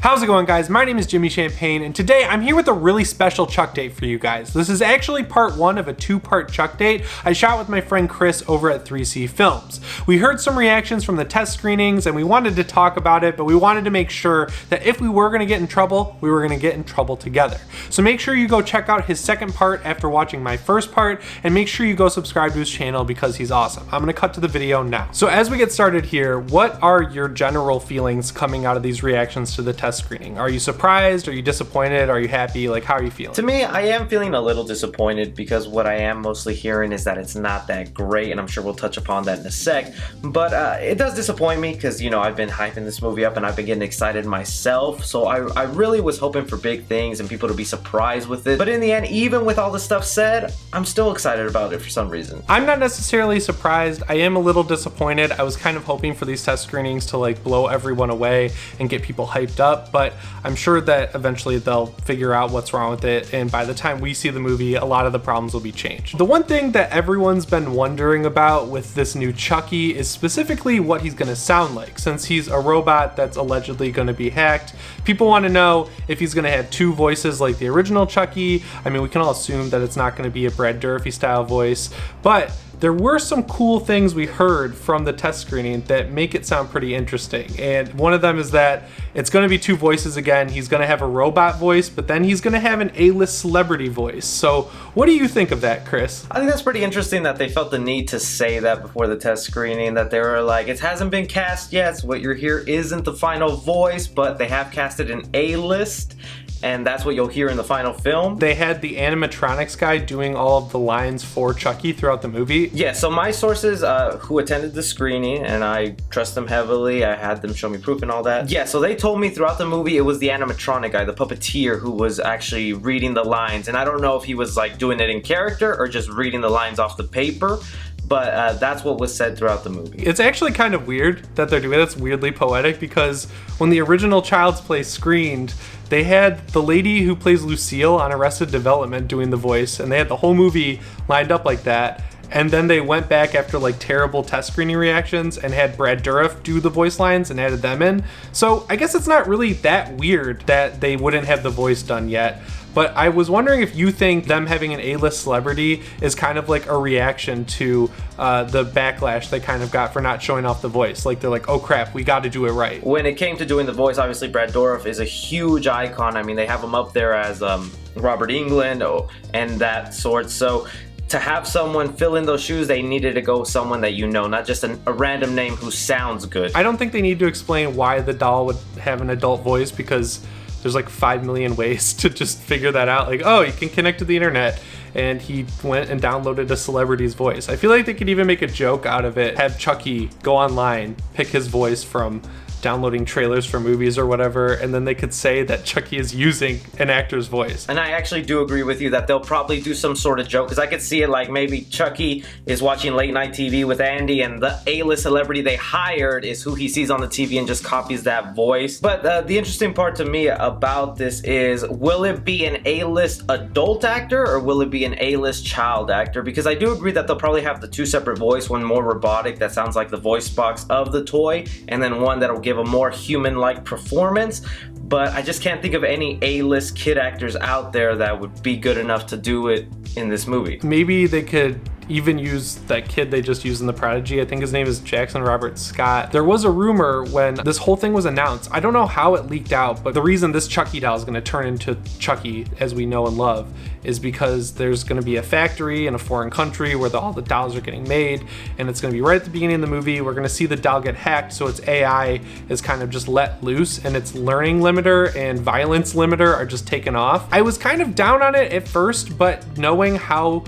How's it going, guys? My name is Jimmy Champane, and today I'm here with a really special Chuck date for you guys. This is actually part one of a two-part Chuck date I shot with my friend Chris over at 3C Films. We heard some reactions from the test screenings and we wanted to talk about it, but we wanted to make sure that if we were going to get in trouble, we were going to get in trouble together. So make sure you go check out his second part after watching my first part, and make sure you go subscribe to his channel because he's awesome. I'm going to cut to the video now. So as we get started here, what are your general feelings coming out of these reactions to the test screening? Are you surprised? Are you disappointed? Are you happy? Like, how are you feeling? To me, I am feeling a little disappointed because what I am mostly hearing is that it's not that great, and I'm sure we'll touch upon that in a sec. But it does disappoint me because, you know, I've been hyping this movie up and I've been getting excited myself. So I really was hoping for big things and people to be surprised with it. But in the end, even with all the stuff said, I'm still excited about it for some reason. I'm not necessarily surprised. I am a little disappointed. I was kind of hoping for these test screenings to like blow everyone away and get people hyped up, but I'm sure that eventually they'll figure out what's wrong with it, and by the time we see the movie, a lot of the problems will be changed. The one thing that everyone's been wondering about with this new Chucky is specifically what he's going to sound like. Since he's a robot that's allegedly going to be hacked, people want to know if he's going to have two voices like the original Chucky. I mean, we can all assume that it's not going to be a Brad Dourif style voice, but there were some cool things we heard from the test screening that make it sound pretty interesting. And one of them is that it's going to be two voices again. He's going to have a robot voice, but then he's going to have an A-list celebrity voice. So what do you think of that, Chris? I think that's pretty interesting that they felt the need to say that before the test screening, that they were like, it hasn't been cast yet, so what you're here isn't the final voice, but they have casted an A-list, and that's what you'll hear in the final film. They had the animatronics guy doing all of the lines for Chucky throughout the movie. Yeah, so my sources who attended the screening, and I trust them heavily, I had them show me proof and all that. Yeah, so they told me throughout the movie it was the animatronic guy, the puppeteer, who was actually reading the lines. And I don't know if he was like doing it in character or just reading the lines off the paper, but that's what was said throughout the movie. It's actually kind of weird that they're doing it. It's weirdly poetic because when the original Child's Play screened, they had the lady who plays Lucille on Arrested Development doing the voice, and they had the whole movie lined up like that. And then they went back after like terrible test screening reactions and had Brad Dourif do the voice lines and added them in. So I guess it's not really that weird that they wouldn't have the voice done yet. But I was wondering if you think them having an A-list celebrity is kind of like a reaction to the backlash they kind of got for not showing off the voice. Like they're like, oh crap, we got to do it right. When it came to doing the voice, obviously Brad Dourif is a huge icon. I mean, they have him up there as Robert Englund and that sort. So to have someone fill in those shoes, they needed to go someone that you know, not just a random name who sounds good. I don't think they need to explain why the doll would have an adult voice, because there's like 5 million ways to just figure that out. Like, oh, you can connect to the internet, and he went and downloaded a celebrity's voice. I feel like they could even make a joke out of it, have Chucky go online, pick his voice from downloading trailers for movies or whatever, and then they could say that Chucky is using an actor's voice. And I actually do agree with you that they'll probably do some sort of joke, because I could see it like maybe Chucky is watching late night TV with Andy, and the A-list celebrity they hired is who he sees on the TV and just copies that voice. But the interesting part to me about this is, will it be an A-list adult actor or will it be an A-list child actor? Because I do agree that they'll probably have the two separate voice, one more robotic that sounds like the voice box of the toy, and then one that'll give a more human-like performance. But I just can't think of any A-list kid actors out there that would be good enough to do it in this movie. Maybe they could even use that kid they just used in The Prodigy. I think his name is Jackson Robert Scott. There was a rumor when this whole thing was announced. I don't know how it leaked out, but the reason this Chucky doll is going to turn into Chucky as we know and love is because there's going to be a factory in a foreign country where all the dolls are getting made, and it's going to be right at the beginning of the movie. We're going to see the doll get hacked, so its AI is kind of just let loose, and its learning limiter and violence limiter are just taken off. I was kind of down on it at first, but knowing how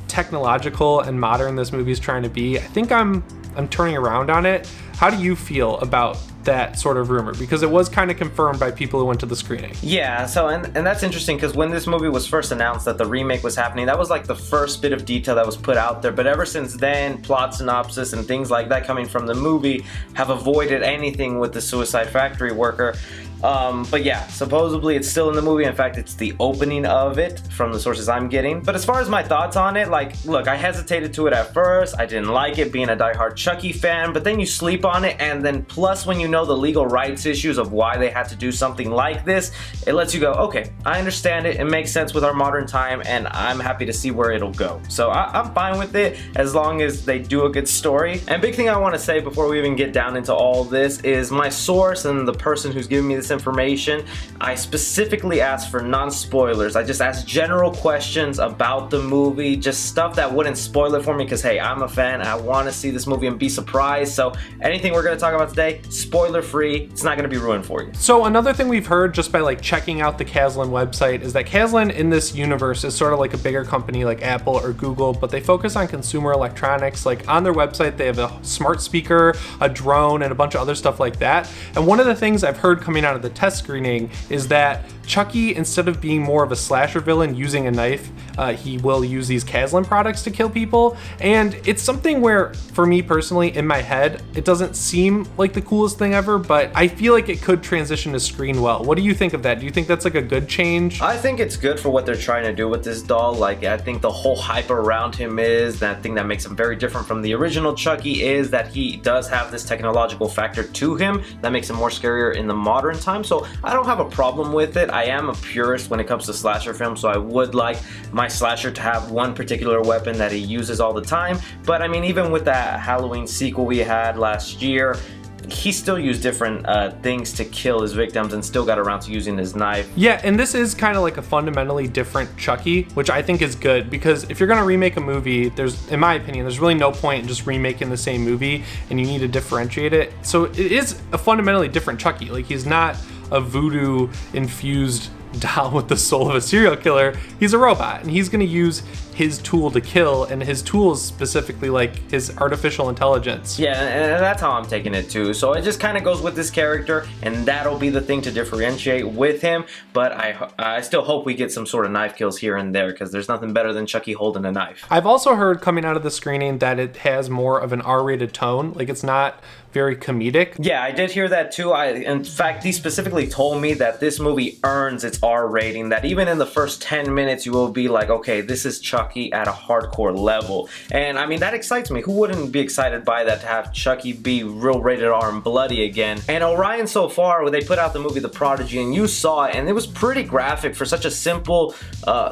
technological and modern this movie is trying to be, I think I'm turning around on it. How do you feel about that sort of rumor? Because it was kind of confirmed by people who went to the screening. Yeah, so and that's interesting, because when this movie was first announced that the remake was happening, that was like the first bit of detail that was put out there. But ever since then, plot synopsis and things like that coming from the movie have avoided anything with the Suicide Factory worker. But yeah, supposedly it's still in the movie. In fact, it's the opening of it from the sources I'm getting. But as far as my thoughts on it, like, look, I hesitated to it at first. I didn't like it being a diehard Chucky fan, but then you sleep on on it, and then plus when you know the legal rights issues of why they had to do something like this, it lets you go, okay, I understand it, it makes sense with our modern time, and I'm happy to see where it'll go. So I'm fine with it as long as they do a good story. And big thing I want to say before we even get down into all this is my source and the person who's giving me this information, I specifically asked for non-spoilers. I just asked general questions about the movie, just stuff that wouldn't spoil it for me, because hey, I'm a fan, I want to see this movie and be surprised. So anything we're going to talk about today, spoiler free, it's not going to be ruined for you. So another thing we've heard just by like checking out the Caslin website is that Caslin in this universe is sort of like a bigger company like Apple or Google, but they focus on consumer electronics. Like on their website, they have a smart speaker, a drone, and a bunch of other stuff like that. And one of the things I've heard coming out of the test screening is that Chucky, instead of being more of a slasher villain using a knife, he will use these Caslin products to kill people. And it's something where, for me personally, in my head, it doesn't seem like the coolest thing ever, but I feel like it could transition to screen well. What do you think of that? Do you think that's like a good change? I think it's good for what they're trying to do with this doll. Like, I think the whole hype around him is, that thing that makes him very different from the original Chucky is that he does have this technological factor to him that makes him more scarier in the modern time. So I don't have a problem with it. I am a purist when it comes to slasher films, so I would like my slasher to have one particular weapon that he uses all the time. But I mean, even with that Halloween sequel we had last year, he still used different things to kill his victims and still got around to using his knife. Yeah, and this is kind of like a fundamentally different Chucky, which I think is good, because if you're gonna remake a movie, in my opinion, there's really no point in just remaking the same movie, and you need to differentiate it. So it is a fundamentally different Chucky. Like, he's not a voodoo infused doll with the soul of a serial killer. He's a robot, and he's gonna use his tool to kill, and his tool is specifically like his artificial intelligence. Yeah, and that's how I'm taking it too. So it just kind of goes with this character, and that'll be the thing to differentiate with him. But I still hope we get some sort of knife kills here and there, because there's nothing better than Chucky holding a knife. I've also heard coming out of the screening that it has more of an R-rated tone. Like, it's not very comedic. Yeah, I did hear that too. In fact, he specifically told me that this movie earns its R rating, that even in the first 10 minutes you will be like, okay, this is Chucky at a hardcore level. And I mean, that excites me. Who wouldn't be excited by that, to have Chucky be real rated R and bloody again? And Orion, so far, they put out the movie The Prodigy, and you saw it, and it was pretty graphic for such a simple,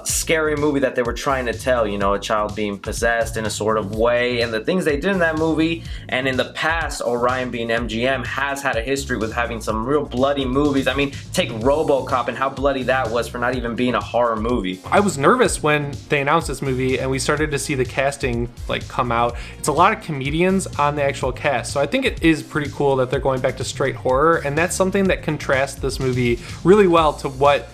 scary movie that they were trying to tell, you know, a child being possessed in a sort of way, and the things they did in that movie. And in the past, Orion being MGM has had a history with having some real bloody movies. I mean, take RoboCop and how bloody that was for not even being a horror movie. I was nervous when they announced this movie and we started to see the casting like come out. It's a lot of comedians on the actual cast, so I think it is pretty cool that they're going back to straight horror, and that's something that contrasts this movie really well to what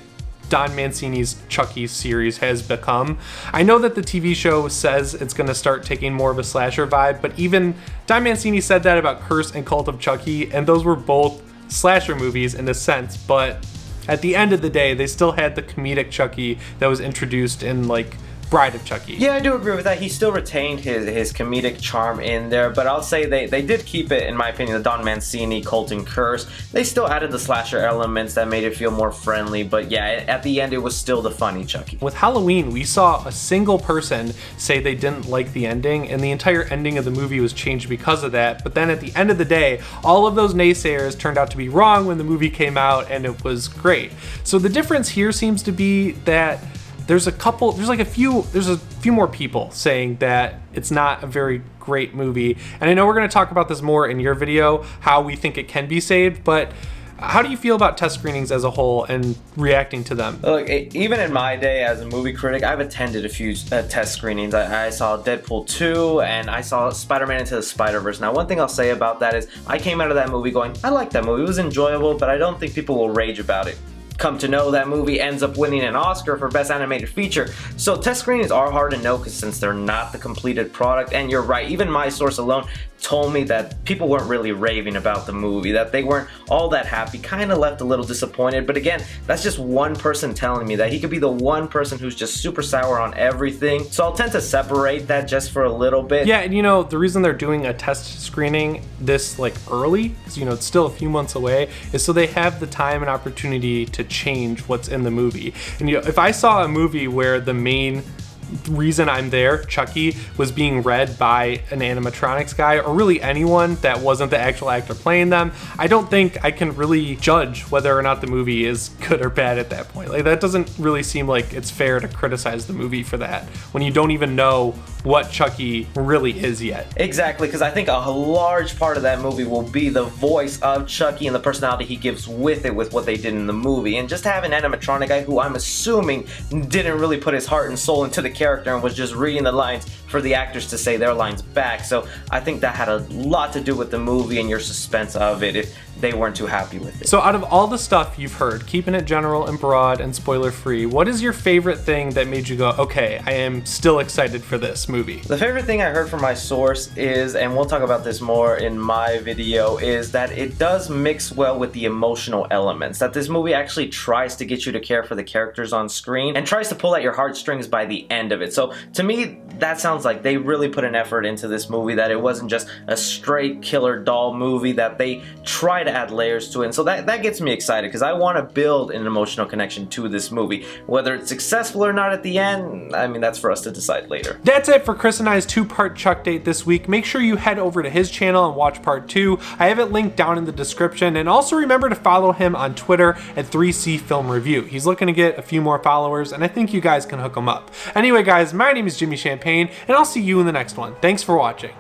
Don Mancini's Chucky series has become. I know that the TV show says it's going to start taking more of a slasher vibe, but even Don Mancini said that about Curse and Cult of Chucky, and those were both slasher movies in a sense, but at the end of the day, they still had the comedic Chucky that was introduced in like Bride of Chucky. Yeah, I do agree with that. He still retained his comedic charm in there, but I'll say they did keep it, in my opinion, the Don Mancini Cult and Curse. They still added the slasher elements that made it feel more friendly, but yeah, at the end it was still the funny Chucky. With Halloween, we saw a single person say they didn't like the ending, and the entire ending of the movie was changed because of that. But then at the end of the day, all of those naysayers turned out to be wrong when the movie came out, and it was great. So the difference here seems to be that there's a few more people saying that it's not a very great movie. And I know we're going to talk about this more in your video, how we think it can be saved, but how do you feel about test screenings as a whole and reacting to them? Look, even in my day as a movie critic, I've attended a few test screenings. I saw Deadpool 2 and I saw Spider-Man Into the Spider-Verse. Now, one thing I'll say about that is I came out of that movie going, I liked that movie. It was enjoyable, but I don't think people will rage about it. Come to know, that movie ends up winning an Oscar for Best Animated Feature. So test screenings are hard to know since they're not the completed product. And you're right, even my source alone told me that people weren't really raving about the movie, that they weren't all that happy, kind of left a little disappointed. But again, that's just one person telling me that. He could be the one person who's just super sour on everything. So I'll tend to separate that just for a little bit. Yeah, and you know, the reason they're doing a test screening this like early, because you know it's still a few months away, is so they have the time and opportunity to change what's in the movie. And you know, if I saw a movie where the main reason I'm there, Chucky, was being read by an animatronics guy, or really anyone that wasn't the actual actor playing them, I don't think I can really judge whether or not the movie is good or bad at that point. Like, that doesn't really seem like it's fair to criticize the movie for that when you don't even know what Chucky really is yet. Exactly, because I think a large part of that movie will be the voice of Chucky and the personality he gives with it, with what they did in the movie. And just to have an animatronic guy who I'm assuming didn't really put his heart and soul into the character and was just reading the lines for the actors to say their lines back. So I think that had a lot to do with the movie and your suspense of it if they weren't too happy with it. So out of all the stuff you've heard, keeping it general and broad and spoiler free, what is your favorite thing that made you go, okay, I am still excited for this movie? The favorite thing I heard from my source is, and we'll talk about this more in my video, is that it does mix well with the emotional elements. That this movie actually tries to get you to care for the characters on screen and tries to pull at your heartstrings by the end of it. So to me, that sounds like they really put an effort into this movie, that it wasn't just a straight killer doll movie, that they try to add layers to it. And so that gets me excited because I want to build an emotional connection to this movie. Whether it's successful or not at the end, I mean, that's for us to decide later. That's it for Chris and I's 2-part Chuck date this week. Make sure you head over to his channel and watch part 2. I have it linked down in the description, and also remember to follow him on Twitter at 3C Film Review. He's looking to get a few more followers, and I think you guys can hook him up. Anyway guys, my name is Jimmy Champane, and I'll see you in the next one. Thanks for watching.